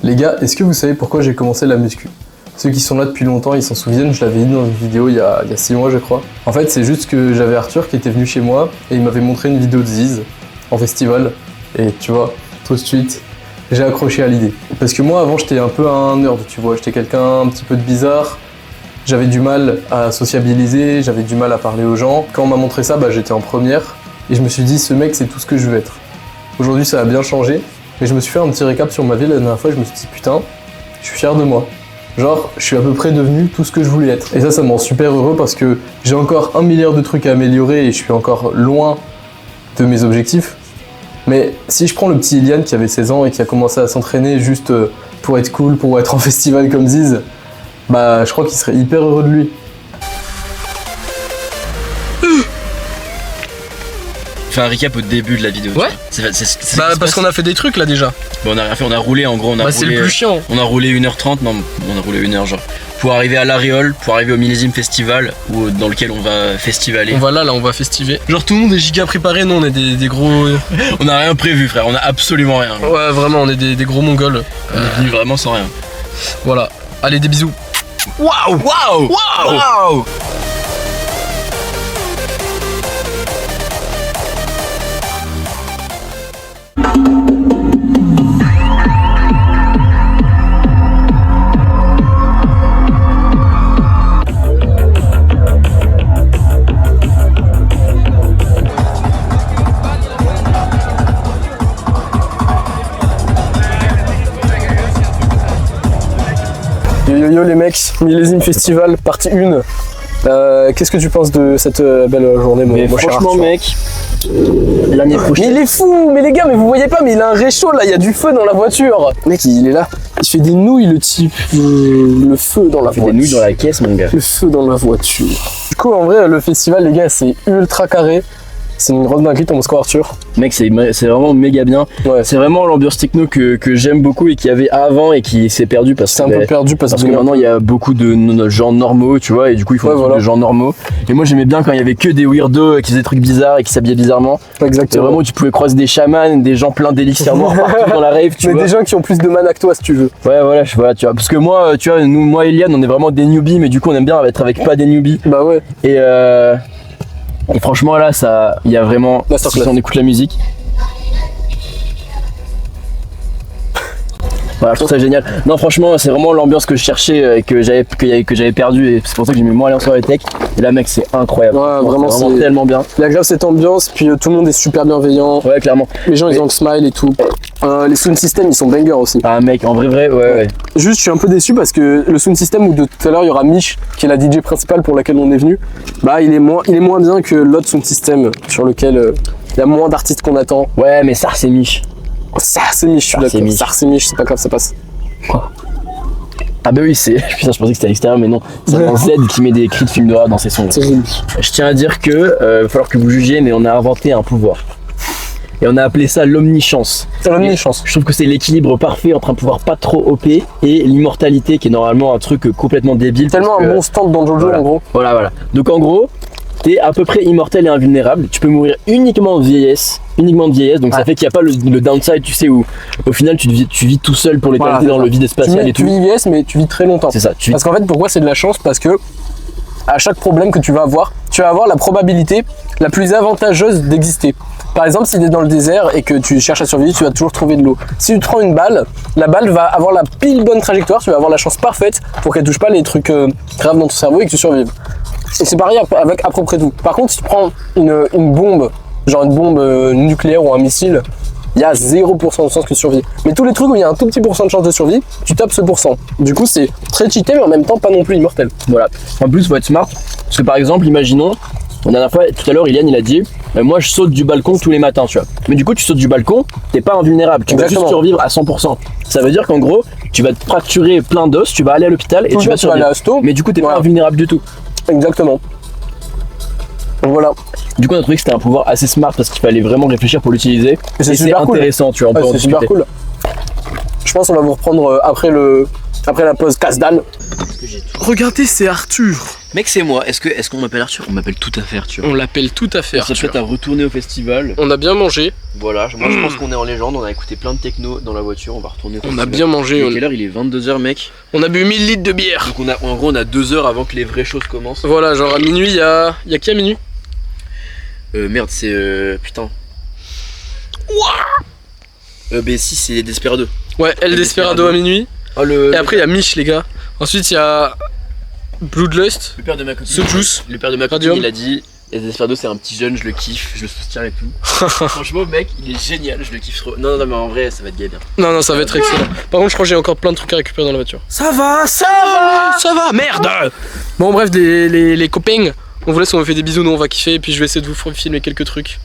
Les gars, est-ce que vous savez pourquoi j'ai commencé la muscu? Ceux qui sont là depuis longtemps, ils s'en souviennent, je l'avais dit dans une vidéo il y a 6 mois je crois. En fait, c'est juste que j'avais Arthur qui était venu chez moi et il m'avait montré une vidéo de Ziz en festival. Et tu vois, tout de suite, j'ai accroché à l'idée. Parce que moi avant j'étais un peu un nerd, tu vois, j'étais quelqu'un un petit peu de bizarre. J'avais du mal à sociabiliser, j'avais du mal à parler aux gens. Quand on m'a montré ça, j'étais en première et je me suis dit ce mec c'est tout ce que je veux être. Aujourd'hui ça a bien changé, mais je me suis fait un petit récap sur ma vie la dernière fois et je me suis dit putain, je suis fier de moi. Genre, je suis à peu près devenu tout ce que je voulais être. Et ça me rend super heureux parce que j'ai encore 1 milliard de trucs à améliorer et je suis encore loin de mes objectifs. Mais si je prends le petit Ilian qui avait 16 ans et qui a commencé à s'entraîner juste pour être cool, pour être en festival comme Ziz, je crois qu'il serait hyper heureux de lui. Fais un recap au début de la vidéo. Ouais. Parce qu'on a fait des trucs là déjà. Bon, on a rien fait, on a roulé en gros. C'est le plus chiant. On a roulé 1h30, non, on a roulé 1h genre. Pour arriver à l'Aréole, pour arriver au Millésime Festival, dans lequel on va festivaler. On va festiver. Genre tout le monde est giga préparé, nous on est des gros... On a rien prévu frère, on a absolument rien. Ouais vraiment, on est des gros mongols. On est venus vraiment sans rien. Voilà, allez des bisous. Waouh. Yo les mecs, Millésime Festival, partie 1. Qu'est-ce que tu penses de cette belle journée, mon cher franchement Arthur? mec, l'année prochaine. Mais il est fou, mais les gars, mais vous voyez pas, mais il a un réchaud là, il y a du feu dans la voiture. Mec, il est là, il fait des nouilles le type, le feu dans la voiture. Des nouilles dans la caisse mon gars. Le feu dans la voiture. Du coup, en vrai, le festival, les gars, c'est ultra carré. C'est une grosse dinguerie, ton score Arthur. Mec, c'est vraiment méga bien. Ouais. C'est vraiment l'ambiance techno que j'aime beaucoup et qu'il y avait avant et qui s'est perdu parce que c'est un peu perdu parce que maintenant il y a beaucoup de gens normaux, tu vois, et du coup il faut des gens normaux. Et moi j'aimais bien quand il y avait que des weirdos qui faisaient des trucs bizarres et qui s'habillaient bizarrement. Exactement. Et vraiment tu pouvais croiser des chamans, des gens pleins d'élixir noirs partout dans la rave, tu vois. Des gens qui ont plus de mana que toi si tu veux. Ouais voilà, tu vois, parce que moi, tu vois, moi et Eliane on est vraiment des newbies, mais du coup on aime bien être avec pas des newbies. Bah ouais. Et franchement là, il y a vraiment, si on écoute la musique. Voilà, je trouve ça génial. Non franchement, c'est vraiment l'ambiance que je cherchais et que j'avais perdu et c'est pour ça que j'ai mis moins aller en soirée tech. Et là mec, c'est incroyable. Ouais, vraiment c'est tellement bien. Il y a grave cette ambiance, puis tout le monde est super bienveillant. Ouais, clairement. Les gens ils ont le smile et tout. Les sound systems ils sont bangers aussi. Ah mec, en vrai, ouais. Juste, je suis un peu déçu parce que le sound system où de tout à l'heure il y aura Mich qui est la DJ principale pour laquelle on est venu. Il est moins bien que l'autre sound system sur lequel il y a moins d'artistes qu'on attend. Ouais, mais ça c'est Mich. Ça c'est Mich, je suis d'accord. Ça c'est Mich, c'est pas grave, ça passe. Quoi? Ah bah oui, putain, je pensais que c'était à l'extérieur, mais non. C'est un Z qui met des cris de film d'horreur dans ses sons. Je tiens à dire que, il va falloir que vous jugiez, mais on a inventé un pouvoir. Et on a appelé ça l'omnichance. L'omnichance. Je trouve que c'est l'équilibre parfait entre un pouvoir pas trop OP et l'immortalité qui est normalement un truc complètement débile. Tellement un bon stand dans Jojo en gros. Voilà. Donc en gros, t'es à peu près immortel et invulnérable. Tu peux mourir uniquement de vieillesse. Donc ça fait qu'il n'y a pas le downside, tu sais, où au final tu vis tout seul pour l'éternité dans le vide spatial et tout. Tu vis vieillesse mais tu vis très longtemps. C'est ça. Parce qu'en fait, pourquoi c'est de la chance? Parce que à chaque problème que tu vas avoir la probabilité la plus avantageuse d'exister. Par exemple, si tu es dans le désert et que tu cherches à survivre, tu vas toujours trouver de l'eau. Si tu te prends une balle, la balle va avoir la pile bonne trajectoire, tu vas avoir la chance parfaite pour qu'elle touche pas les trucs graves dans ton cerveau et que tu survives. Et c'est pareil avec à peu près tout. Par contre, si tu prends une bombe, genre une bombe nucléaire ou un missile, il y a 0% de chance que tu survives. Mais tous les trucs où il y a un tout petit pourcent de chance de survie, tu tapes ce pourcent. Du coup, c'est très cheaté, mais en même temps pas non plus immortel. Voilà. En plus, faut être smart. Parce que par exemple, imaginons, la dernière fois, tout à l'heure, Iliane, il a dit moi je saute du balcon tous les matins, tu vois. Mais du coup, tu sautes du balcon, t'es pas invulnérable, tu vas juste survivre à 100%. Ça veut dire qu'en gros, tu vas te fracturer plein d'os, tu vas aller à l'hôpital et tu vas survivre. Mais du coup, t'es pas invulnérable du tout. Exactement. Donc voilà. Du coup, on a trouvé que c'était un pouvoir assez smart parce qu'il fallait vraiment réfléchir pour l'utiliser. Et c'est intéressant, tu vois. C'est super cool. Je pense qu'on va vous reprendre après la pause casse-dalle. Regardez, c'est Arthur. Mec, c'est moi. Est-ce qu'on m'appelle Arthur? On m'appelle tout à fait Arthur. On l'appelle tout à fait On Arthur. s'apprête à retourner au festival. On a bien mangé. Voilà, moi je pense qu'on est en légende, on a écouté plein de techno dans la voiture, on va retourner au On festival. a bien mangé. Quelle heure? Il est 22h mec. On a bu 1000 litres de bière. Donc en gros on a 2 heures avant que les vraies choses commencent. Voilà, genre à minuit, il y a qui à minuit? Merde, c'est putain. B6 c'est Desperado. Ouais, El Desperado à minuit. Oh, Et après il y a Mich les gars. Ensuite il y a Bloodlust. Le père de ma copine. Ce Juice. Le père de ma copine Radium. il a dit El Desperado c'est un petit jeune, je le kiffe, je le soutiens et tout. Franchement mec, il est génial, je le kiffe trop. Non mais en vrai ça va être gay bien. Non, ça va être excellent. Par contre, je crois que j'ai encore plein de trucs à récupérer dans la voiture. Ça va. Ça va, merde. Bon, bref, les copains, on vous laisse, on vous fait des bisous, nous on va kiffer, et puis je vais essayer de vous filmer quelques trucs.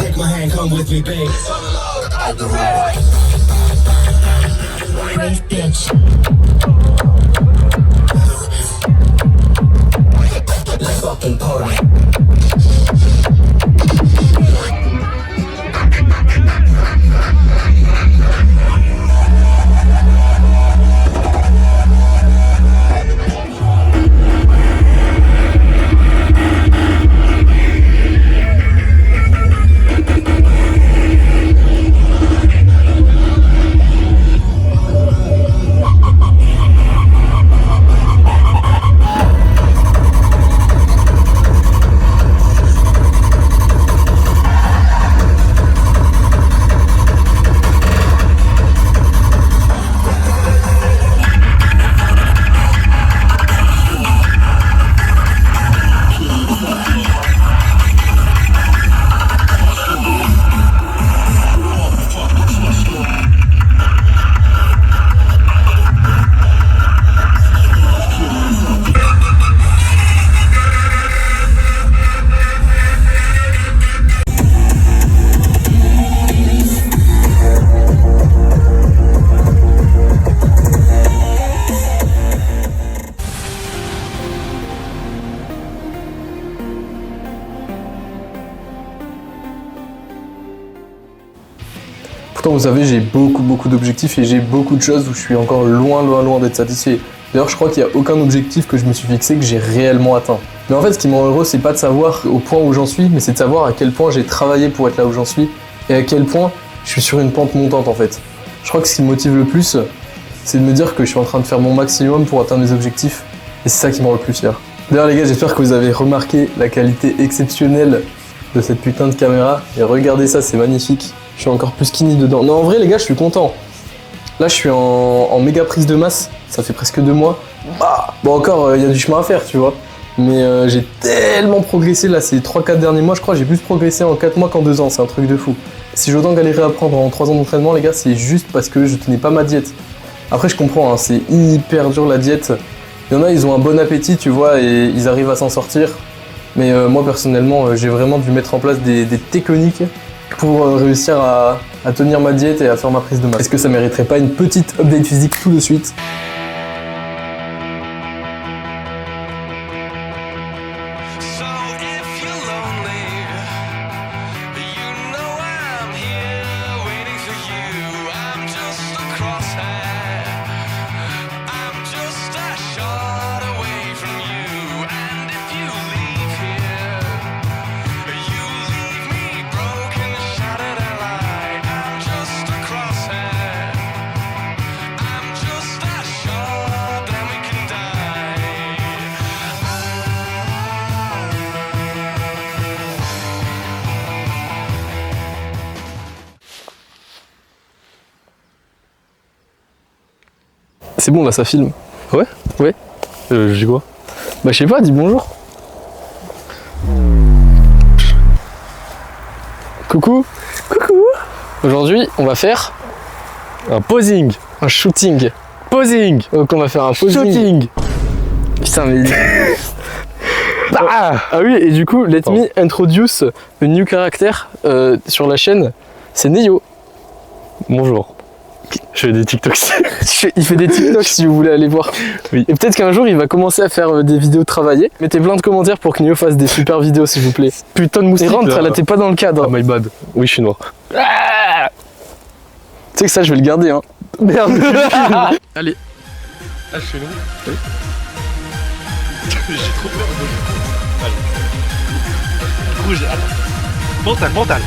Take my hand, come with me, babe. Brave bitch. Let's fucking party. Pourtant, vous savez, j'ai beaucoup d'objectifs et j'ai beaucoup de choses où je suis encore loin d'être satisfait. D'ailleurs, je crois qu'il n'y a aucun objectif que je me suis fixé que j'ai réellement atteint. Mais en fait, ce qui me rend heureux, c'est pas de savoir au point où j'en suis, mais c'est de savoir à quel point j'ai travaillé pour être là où j'en suis et à quel point je suis sur une pente montante en fait. Je crois que ce qui me motive le plus, c'est de me dire que je suis en train de faire mon maximum pour atteindre mes objectifs et c'est ça qui me rend le plus fier. D'ailleurs, les gars, j'espère que vous avez remarqué la qualité exceptionnelle de cette putain de caméra et regardez ça, c'est magnifique. Je suis encore plus skinny dedans. Non, en vrai, les gars, je suis content. Là, je suis en méga prise de masse. Ça fait presque 2 mois. Bah, bon, encore, il y a du chemin à faire, tu vois. Mais j'ai tellement progressé, là, ces 3-4 derniers mois. Je crois que j'ai plus progressé en 4 mois qu'en 2 ans. C'est un truc de fou. Si j'ai autant galéré à apprendre en 3 ans d'entraînement, les gars, c'est juste parce que je tenais pas ma diète. Après, je comprends, hein, c'est hyper dur la diète. Il y en a, ils ont un bon appétit, tu vois, et ils arrivent à s'en sortir. Mais moi, personnellement, j'ai vraiment dû mettre en place des techniques pour réussir à tenir ma diète et à faire ma prise de masse. Est-ce que ça mériterait pas une petite update physique tout de suite ? C'est bon là, ça filme. Ouais. Ouais. Je dis quoi? Bah je sais pas, dis bonjour. Coucou. Coucou. Aujourd'hui, on va faire Un posing. un shooting. Posing. Donc on va faire un posing. Shooting. Putain mais... Ah. Ah oui, et du coup, let me introduce a new character sur la chaîne. C'est Neyo. Bonjour. Je fais des TikToks. Il fait des TikToks si vous voulez aller voir. Oui. Et peut-être qu'un jour il va commencer à faire des vidéos travaillées. Mettez plein de commentaires pour que Neyo fasse des super vidéos s'il vous plaît. Putain de Et moustique. rentre, là t'es pas dans le cadre. Ah, my bad. Oui, je suis noir. Tu sais que ça je vais le garder hein. Merde. Allez. Ah, je suis long. Oui. J'ai trop peur de. Allez. Rouge, attends. Mental.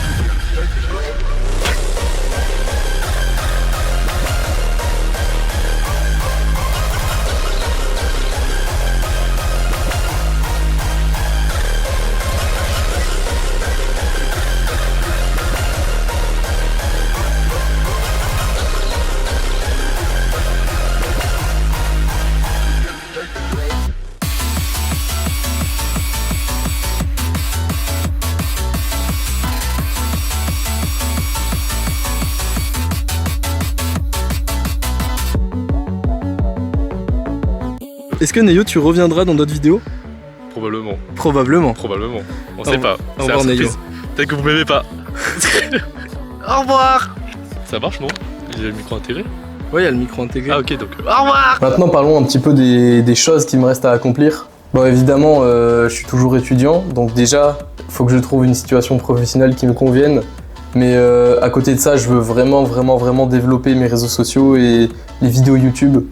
Est-ce que Neyo tu reviendras dans d'autres vidéos? Probablement. Probablement. On sait pas. Au revoir Neyo. Peut-être que vous m'aimez pas. Au revoir. Ça marche, non? Il y a le micro intégré? Ouais, il y a le micro intégré. Ah, ok, donc. Au revoir. Maintenant, parlons un petit peu des choses qui me restent à accomplir. Bon, évidemment, je suis toujours étudiant, donc déjà, il faut que je trouve une situation professionnelle qui me convienne. Mais à côté de ça, je veux vraiment développer mes réseaux sociaux et les vidéos YouTube.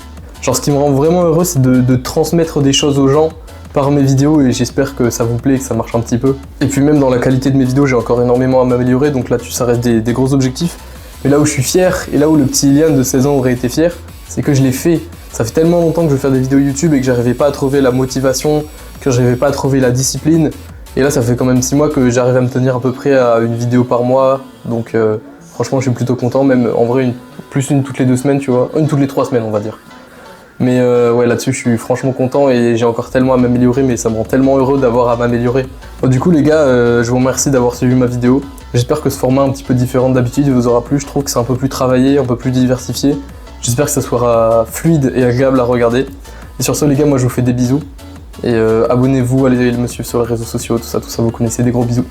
Genre, ce qui me rend vraiment heureux, c'est de transmettre des choses aux gens par mes vidéos et j'espère que ça vous plaît et que ça marche un petit peu. Et puis même dans la qualité de mes vidéos, j'ai encore énormément à m'améliorer, donc là-dessus, ça reste des gros objectifs. Mais là où je suis fier, et là où le petit Ilian de 16 ans aurait été fier, c'est que je l'ai fait. Ça fait tellement longtemps que je veux faire des vidéos YouTube et que j'arrivais pas à trouver la motivation, que j'arrivais pas à trouver la discipline. Et là, ça fait quand même 6 mois que j'arrive à me tenir à peu près à une vidéo par mois. Donc franchement, je suis plutôt content. Même en vrai, plus une toutes les 2 semaines, tu vois. Une toutes les 3 semaines, on va dire. Mais ouais, là-dessus, je suis franchement content et j'ai encore tellement à m'améliorer, mais ça me rend tellement heureux d'avoir à m'améliorer. Bon, du coup, les gars, je vous remercie d'avoir suivi ma vidéo. J'espère que ce format un petit peu différent d'habitude vous aura plu. Je trouve que c'est un peu plus travaillé, un peu plus diversifié. J'espère que ça sera fluide et agréable à regarder. Et sur ce, les gars, moi, je vous fais des bisous. Et abonnez-vous, allez me suivre sur les réseaux sociaux, tout ça, vous connaissez, des gros bisous.